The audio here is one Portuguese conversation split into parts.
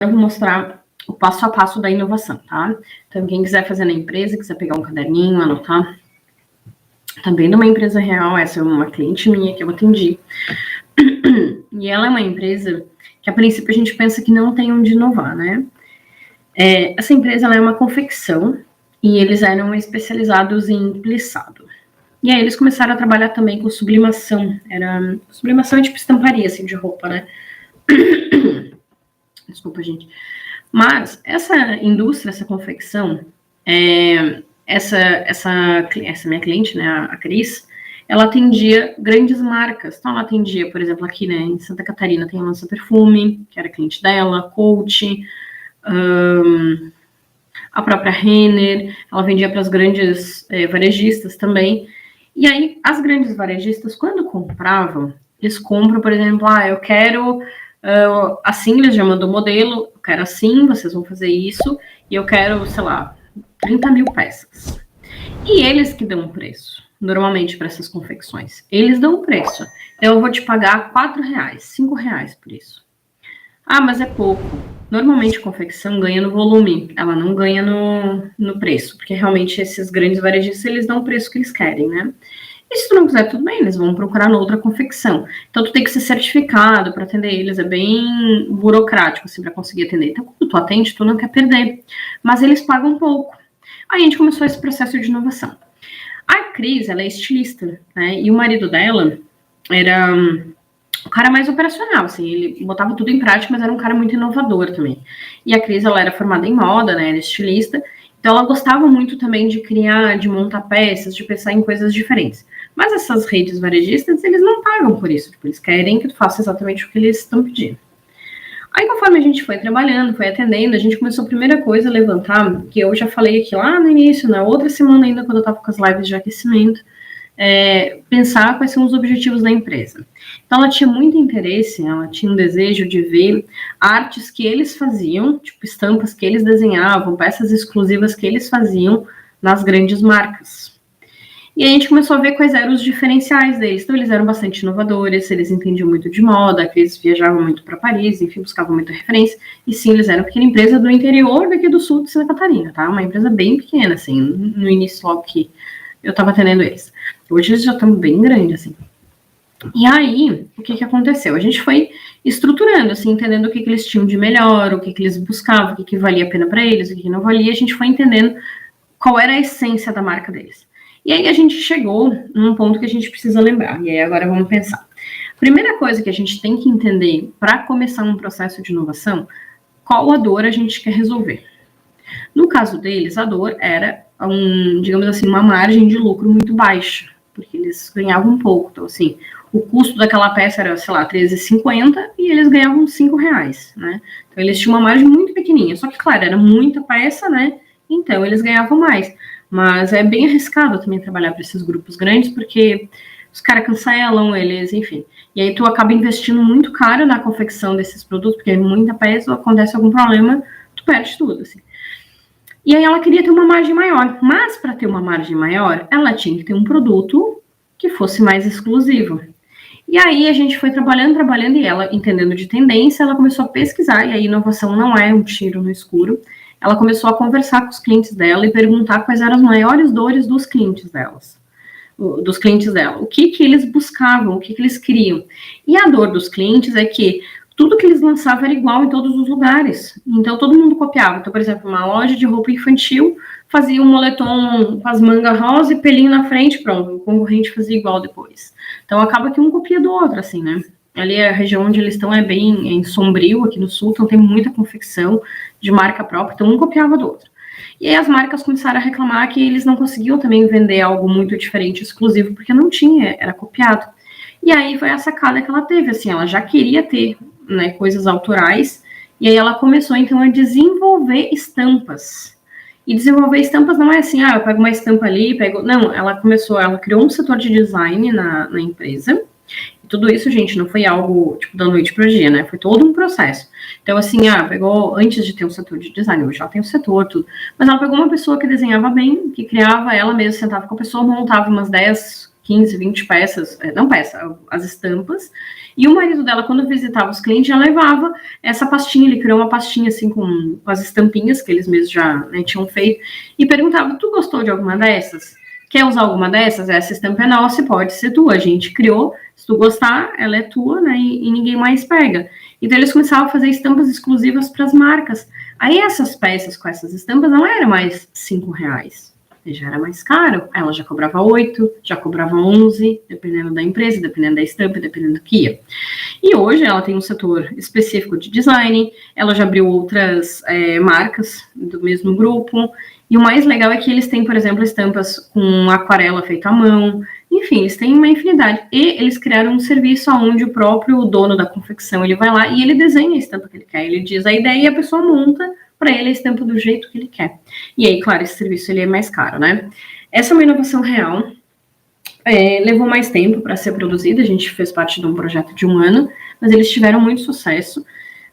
eu vou mostrar o passo a passo da inovação, tá? Então, quem quiser fazer na empresa, quiser pegar um caderninho, anotar, também numa empresa real, essa é uma cliente minha que eu atendi. E ela é uma empresa que, a princípio, a gente pensa que não tem onde inovar, né? Essa empresa, ela é uma confecção e eles eram especializados em plissado. E aí eles começaram a trabalhar também com sublimação. Sublimação é tipo estamparia, assim, de roupa, né? Desculpa, gente. Mas essa indústria, essa confecção, essa minha cliente, né, a Cris, ela atendia grandes marcas. Então, ela atendia, por exemplo, aqui, né, em Santa Catarina tem a Lança Perfume, que era cliente dela, Coach, a própria Renner, ela vendia para as grandes varejistas também. E aí, as grandes varejistas, quando compravam, eles compram, por exemplo, eu quero assim, eles já mandam o modelo, eu quero assim, vocês vão fazer isso, e eu quero, sei lá, 30 mil peças. E eles que dão o preço, normalmente, para essas confecções. Eles dão o preço. Então, eu vou te pagar R$4, R$5 por isso. Mas é pouco. Normalmente, a confecção ganha no volume, ela não ganha no preço, porque realmente esses grandes varejistas, eles dão o preço que eles querem, né? E se tu não quiser, tudo bem, eles vão procurar noutra confecção. Então, tu tem que ser certificado para atender eles, é bem burocrático, assim, para conseguir atender. Então, quando tu atende, tu não quer perder. Mas eles pagam pouco. Aí a gente começou esse processo de inovação. A Cris, ela é estilista, né? E o marido dela era o cara mais operacional, assim, ele botava tudo em prática, mas era um cara muito inovador também. E a Cris, ela era formada em moda, né? Era estilista. Então, ela gostava muito também de criar, de montar peças, de pensar em coisas diferentes. Mas essas redes varejistas, eles não pagam por isso. Tipo, eles querem que tu faça exatamente o que eles estão pedindo. Aí, conforme a gente foi trabalhando, foi atendendo, a gente começou a primeira coisa a levantar, que eu já falei aqui lá no início, na outra semana ainda, quando eu estava com as lives de aquecimento, pensar quais são os objetivos da empresa. Então, ela tinha muito interesse, ela tinha um desejo de ver artes que eles faziam, tipo estampas que eles desenhavam, peças exclusivas que eles faziam nas grandes marcas. E a gente começou a ver quais eram os diferenciais deles. Então, eles eram bastante inovadores, eles entendiam muito de moda, que eles viajavam muito para Paris, enfim, buscavam muita referência. E sim, eles eram uma pequena empresa do interior daqui do sul de Santa Catarina, tá? Uma empresa bem pequena, assim, no início logo que eu estava atendendo eles. Hoje eles já estão bem grandes, assim. E aí, o que aconteceu? A gente foi estruturando, assim, entendendo o que eles tinham de melhor, o que eles buscavam, o que valia a pena para eles, o que não valia. A gente foi entendendo qual era a essência da marca deles. E aí a gente chegou num ponto que a gente precisa lembrar. E aí agora vamos pensar. Primeira coisa que a gente tem que entender para começar um processo de inovação, qual a dor a gente quer resolver. No caso deles, a dor era, digamos assim, uma margem de lucro muito baixa, porque eles ganhavam pouco. Então, assim, o custo daquela peça era, sei lá, R$13,50 e eles ganhavam R$5, né? Então, eles tinham uma margem muito pequenininha. Só que, claro, era muita peça, né? Então, eles ganhavam mais. Mas é bem arriscado também trabalhar para esses grupos grandes, porque os caras cancelam eles, enfim. E aí tu acaba investindo muito caro na confecção desses produtos, porque é muita peça, acontece algum problema, tu perde tudo, assim. E aí ela queria ter uma margem maior. Mas para ter uma margem maior, ela tinha que ter um produto que fosse mais exclusivo. E aí a gente foi trabalhando, e ela, entendendo de tendência, ela começou a pesquisar, e a inovação não é um tiro no escuro. Ela começou a conversar com os clientes dela e perguntar quais eram as maiores dores dos clientes dela. O que eles buscavam, o que eles queriam. E a dor dos clientes é que tudo que eles lançavam era igual em todos os lugares. Então, todo mundo copiava. Então, por exemplo, uma loja de roupa infantil fazia um moletom com as mangas rosa e pelinho na frente, pronto, o concorrente fazia igual depois. Então, acaba que um copia do outro, assim, né? Ali a região onde eles estão é bem sombrio, aqui no sul, então tem muita confecção de marca própria, então um copiava do outro. E aí as marcas começaram a reclamar que eles não conseguiam também vender algo muito diferente, exclusivo, porque não tinha, era copiado. E aí foi a sacada que ela teve, assim, ela já queria ter, né, coisas autorais, e aí ela começou, então, a desenvolver estampas. E desenvolver estampas não é assim, eu pego uma estampa ali, Não, ela criou um setor de design na empresa. E tudo isso, gente, não foi algo, tipo, da noite pro dia, né? Foi todo um processo. Então, assim, pegou, antes de ter um setor de design, hoje ela tem um setor, tudo. Mas ela pegou uma pessoa que desenhava bem, que criava, ela mesma sentava com a pessoa, montava umas 10 15, 20 peças, não peça, as estampas, e o marido dela, quando visitava os clientes, já levava essa pastinha, ele criou uma pastinha assim com as estampinhas que eles mesmos já, né, tinham feito, e perguntava, tu gostou de alguma dessas? Quer usar alguma dessas? Essa estampa é nossa e pode ser tua, a gente criou, se tu gostar, ela é tua, né, e ninguém mais pega. Então eles começavam a fazer estampas exclusivas para as marcas. Aí essas peças com essas estampas não eram mais R$5, já era mais caro. Ela já cobrava 8, já cobrava 11, dependendo da empresa, dependendo da estampa, dependendo do que ia. E hoje ela tem um setor específico de design, ela já abriu outras marcas do mesmo grupo, e o mais legal é que eles têm, por exemplo, estampas com aquarela feita à mão, enfim, eles têm uma infinidade. E eles criaram um serviço onde o próprio dono da confecção, ele vai lá e ele desenha a estampa que ele quer, ele diz a ideia e a pessoa monta para ele a estampa do jeito que ele quer. E aí, claro, esse serviço ele é mais caro, né? Essa é uma inovação real, levou mais tempo para ser produzida, a gente fez parte de um projeto de 1 ano, mas eles tiveram muito sucesso.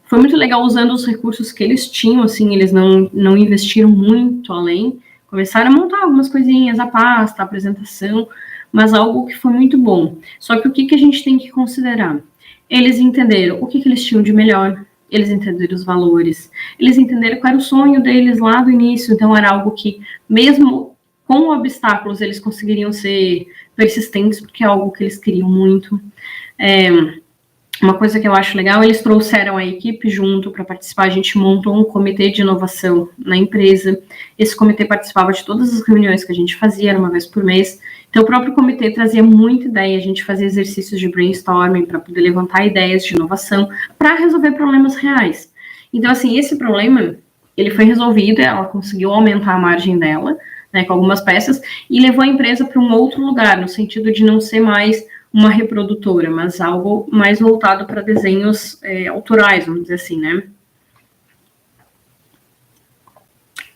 Foi muito legal usando os recursos que eles tinham, assim, eles não investiram muito além, começaram a montar algumas coisinhas, a pasta, a apresentação, mas algo que foi muito bom. Só que o que a gente tem que considerar? Eles entenderam o que eles tinham de melhor, eles entenderam os valores, eles entenderam qual era o sonho deles lá do início, então era algo que, mesmo com obstáculos, eles conseguiriam ser persistentes, porque é algo que eles queriam muito. Uma coisa que eu acho legal, eles trouxeram a equipe junto para participar, a gente montou um comitê de inovação na empresa, esse comitê participava de todas as reuniões que a gente fazia, era uma vez por mês, então o próprio comitê trazia muita ideia, a gente fazia exercícios de brainstorming para poder levantar ideias de inovação, para resolver problemas reais. Então, assim, esse problema, ele foi resolvido, ela conseguiu aumentar a margem dela, né, com algumas peças, e levou a empresa para um outro lugar, no sentido de não ser mais uma reprodutora, mas algo mais voltado para desenhos autorais, vamos dizer assim, né?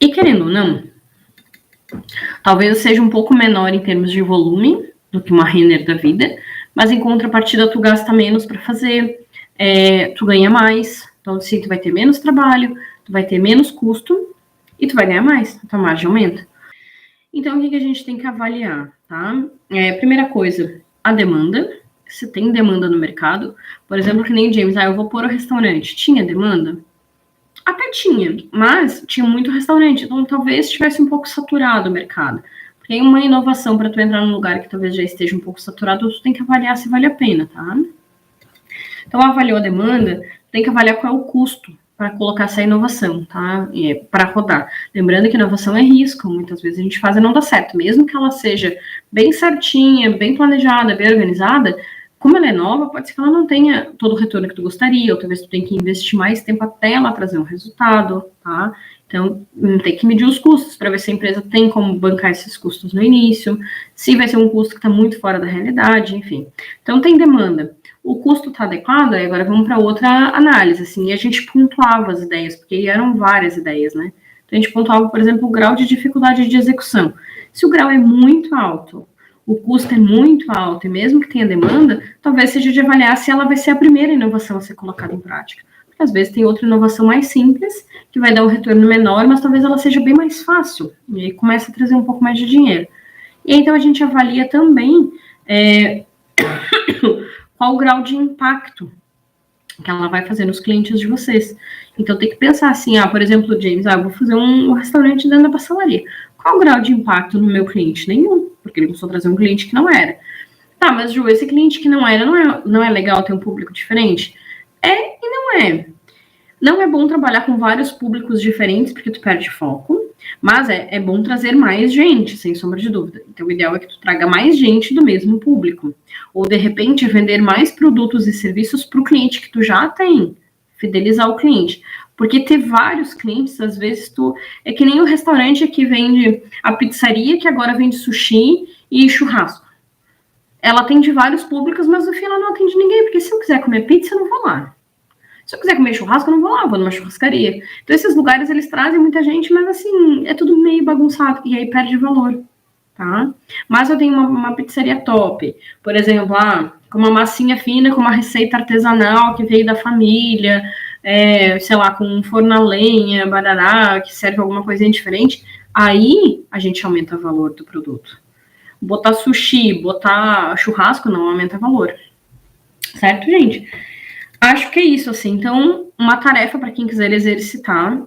E querendo ou não, talvez seja um pouco menor em termos de volume do que uma Renner da vida, mas em contrapartida tu gasta menos para fazer, tu ganha mais, então assim, tu vai ter menos trabalho, tu vai ter menos custo e tu vai ganhar mais, a tua margem aumenta. Então, o que a gente tem que avaliar, tá? Primeira coisa, a demanda, se tem demanda no mercado. Por exemplo, que nem o James, eu vou pôr o restaurante. Tinha demanda? Até tinha, mas tinha muito restaurante, então talvez estivesse um pouco saturado o mercado. Porque uma inovação para tu entrar num lugar que talvez já esteja um pouco saturado, tu tem que avaliar se vale a pena, tá? Então, avaliou a demanda, tem que avaliar qual é o custo para colocar essa inovação, tá? Para rodar. Lembrando que inovação é risco, muitas vezes a gente faz e não dá certo. Mesmo que ela seja bem certinha, bem planejada, bem organizada, como ela é nova, pode ser que ela não tenha todo o retorno que tu gostaria, ou talvez tu tenha que investir mais tempo até ela trazer um resultado, tá? Então, tem que medir os custos para ver se a empresa tem como bancar esses custos no início, se vai ser um custo que está muito fora da realidade, enfim. Então, tem demanda. O custo está adequado, aí agora vamos para outra análise, assim, e a gente pontuava as ideias, porque eram várias ideias, né? Então, a gente pontuava, por exemplo, o grau de dificuldade de execução. Se o grau é muito alto, o custo é muito alto, e mesmo que tenha demanda, talvez seja de avaliar se ela vai ser a primeira inovação a ser colocada em prática. Porque às vezes tem outra inovação mais simples, que vai dar um retorno menor, mas talvez ela seja bem mais fácil, e aí começa a trazer um pouco mais de dinheiro. E aí, então a gente avalia também qual o grau de impacto que ela vai fazer nos clientes de vocês. Então tem que pensar assim, por exemplo, James, eu vou fazer um restaurante dentro da pastelaria. Qual o grau de impacto no meu cliente? Nenhum, porque ele começou a trazer um cliente que não era. Tá, mas Ju, esse cliente que não era, não é legal ter um público diferente? É e não é. Não é bom trabalhar com vários públicos diferentes, porque tu perde foco, mas é bom trazer mais gente, sem sombra de dúvida. Então, o ideal é que tu traga mais gente do mesmo público. Ou, de repente, vender mais produtos e serviços para o cliente que tu já tem. Fidelizar o cliente. Porque ter vários clientes, às vezes, é que nem o restaurante que vende a pizzaria, que agora vende sushi e churrasco. Ela atende vários públicos, mas no fim ela não atende ninguém, porque se eu quiser comer pizza, eu não vou lá. Se eu quiser comer churrasco, eu não vou lá, eu vou numa churrascaria. Então, esses lugares, eles trazem muita gente, mas, assim, é tudo meio bagunçado. E aí perde valor, tá? Mas eu tenho uma pizzaria top. Por exemplo, com uma massinha fina, com uma receita artesanal que veio da família, sei lá, com um forno a lenha, barará, que serve alguma coisinha diferente. Aí, a gente aumenta o valor do produto. botar sushi, botar churrasco não aumenta valor. Certo, gente? Acho que é isso, assim. Então, uma tarefa para quem quiser exercitar,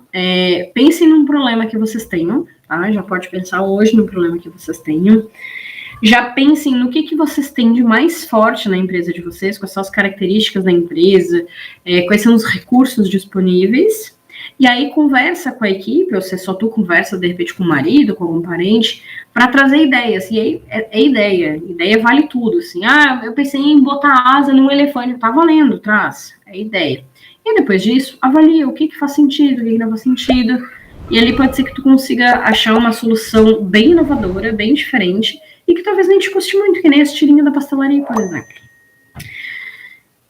pensem num problema que vocês tenham, tá? Já pode pensar hoje no problema que vocês tenham. Já pensem no que vocês têm de mais forte na empresa de vocês, quais são as características da empresa, quais são os recursos disponíveis. E aí conversa com a equipe, ou se só tu conversa de repente com o marido, com algum parente, para trazer ideias. E aí ideia vale tudo. Assim, eu pensei em botar asa num elefante, tá valendo, traz, é ideia. E depois disso, avalia o que faz sentido, o que não faz sentido. E ali pode ser que tu consiga achar uma solução bem inovadora, bem diferente, e que talvez nem te custe muito, que nem esse tirinho da pastelaria, por exemplo.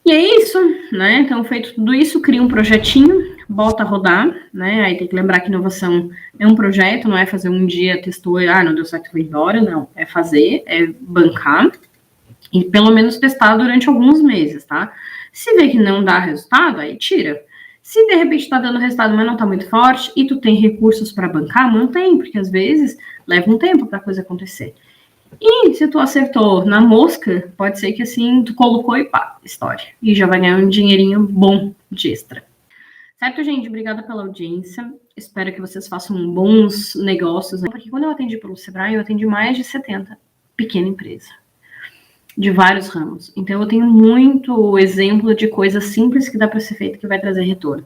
E é isso, né? Então, feito tudo isso, cria um projetinho, bota a rodar, né? Aí tem que lembrar que inovação é um projeto, não é fazer um dia, testou, não deu certo, vou embora, não. É fazer, é bancar e pelo menos testar durante alguns meses, tá? Se vê que não dá resultado, aí tira. Se de repente tá dando resultado, mas não tá muito forte e tu tem recursos para bancar, mantém, porque às vezes leva um tempo para a coisa acontecer. E se tu acertou na mosca, pode ser que assim tu colocou e pá, história. E já vai ganhar um dinheirinho bom de extra. Certo, gente? Obrigada pela audiência. Espero que vocês façam bons negócios. Porque quando eu atendi pelo Sebrae, eu atendi mais de 70 pequena empresa. De vários ramos. Então eu tenho muito exemplo de coisas simples que dá para ser feito que vai trazer retorno.